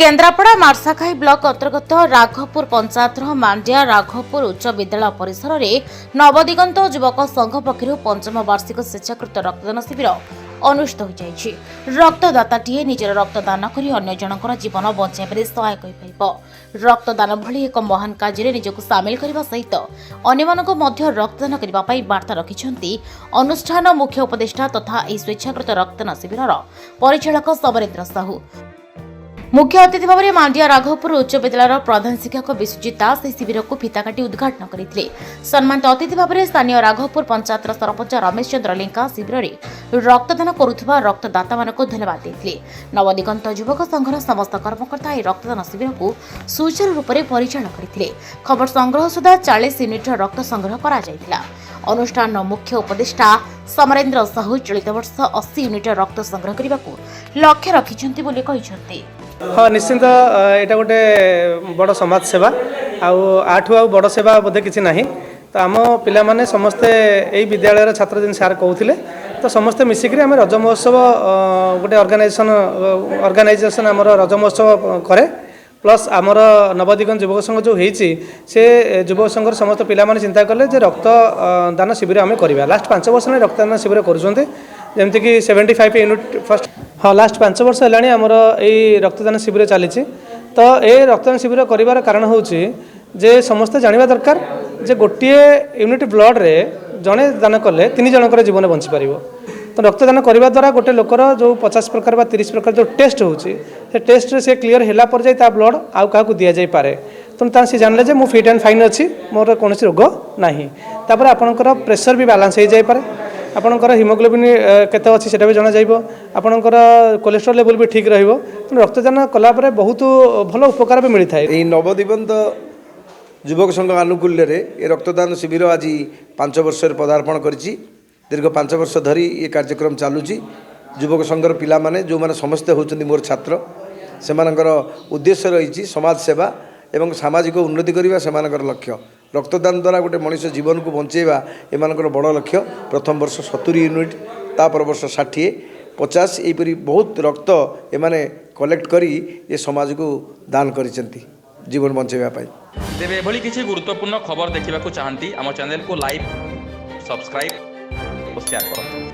Kendrapara मार्साखाई block अंतर्गत राघवपुर पंचायत मांडिया राघवपुर उच्च विद्यालय परिसर में नवदिगंत युवक संघ पक्षर पंचम वार्षिक स्वेच्छाकृत रक्तदान शिविर अनुष्ठित होइछि। रक्तदाताटीए निजर रक्तदान करी अन्य जनकर जीवन बचाइबारे सहायक होइपारिब। रक्तदान भली एक महान कार्य निजक सामिल करने सहित अन्यमानक मध्य रक्तदान करने पर वार्ता रखिछन्ति अनुष्ठान मुख्य उपदेष्टा तथा यह स्वेच्छाकृत रक्तदान शिविर परिचालक समरेन्द्र साहू। मुख्य अतिथि भाव में मांडिया राघवपुर उच्च विद्यालय प्रधान शिक्षक विश्वजित दास शिविर को फिता काटी उद्घाटन करते। सम्मानित अतिथि भाव में स्थानीय राघवपुर पंचायत सरपंच रमेश चंद्र लिंका शिविर में रक्तदान करुवा रक्तदाता मानक धन्यवाद देते। नवदिगंत युवक संघर समस्त कर्मकर्ता यह रक्तदान शिविर को सुचारू रूप से परिचालन करते। खबर संग्रह सुधा 40 यूनिट रक्त संग्रह करा। अनुष्ठान मुख्य उपदेष्टा समरेन्द्र साहू चलित वर्ष 80 यूनिट रक्त संग्रह करने को लक्ष्य रखिछन्ति बोली कहिछन्ति। हाँ निश्चिंत यहाँ गोटे बड़ समाज सेवा आठू आ बड़ सेवा बोधे किसी ना तो आम पिला समस्ते यही विद्यालय छात्र जिन सार कहते तो समस्ते मिसिक आम रज महोत्सव गोटे ऑर्गेनाइजेशन आम रज महोत्सव करे प्लस आमर नवदिगंत युवक संघ जो होती से युवक संघर समस्त पिला चिंता कले रक्तदान शिविर आम करवा लास्ट 5 वर्ष रक्तदान शिविर करमती 75 यूनिट फर्स्ट हाँ लास्ट 5 वर्ष है आमर यही रक्तदान शिविर चली तो ये रक्तदान शिविर कर कारण हूँ जे समस्ते जानवा दरकार जे गोटे यूनिट ब्लड रे जड़े दान कले 3 जनकर जीवन बंची पार तो रक्तदान करने द्वारा गोटे लोकर जो 50 प्रकार 30 प्रकार जो टेस्ट होची से टेस्ट से क्लीयर होला पर जाई ता ब्लड आउ का दि जाई पारे तो सी जानले जे मु फिट एंड फाइन अच्छी मोर कौन रोग नहीं तापर आपणकर प्रेशर भी बैलेंस हो जाई पारे आपणकर हिमोग्लोबिन केते अच्छी सेटा भी जना जाइबो आपणकर कोलेस्ट्रॉल लेवल भी ठीक रहिबो तो रक्तदान कला परे बहुत भलो उपकार भी मिलता है। एही नवदिगंत युवक संघ आनुकूल्य रे ए रक्तदान शिविर आज 5 वर्ष पदार्पण करिछि। दीर्घ 5 वर्ष धरी ये कार्यक्रम चलुची। युवक संघर पिला माने जो माने समस्ते होचंदी मोर छात्र सेमानकर उद्देश्य रही समाज सेवा एवं सामाजिक उन्नति करवा सेमानकर लक्ष्य। रक्तदान द्वारा गोटे मनीष जीवन को बंचेवा एमानकर बड़ लक्ष्य। प्रथम वर्ष 70 यूनिट तापर वर्ष 60 50 एपरी बहुत रक्त एमाने कलेक्ट करी ये समाज को दान करिसेंती जीवन बंचेवा पाई। तेबे एभली किछि गुरुत्वपूर्ण खबर देखिबाकू चाहंती आम चैनल को लाइक सब्सक्राइब और शेयर करंतु।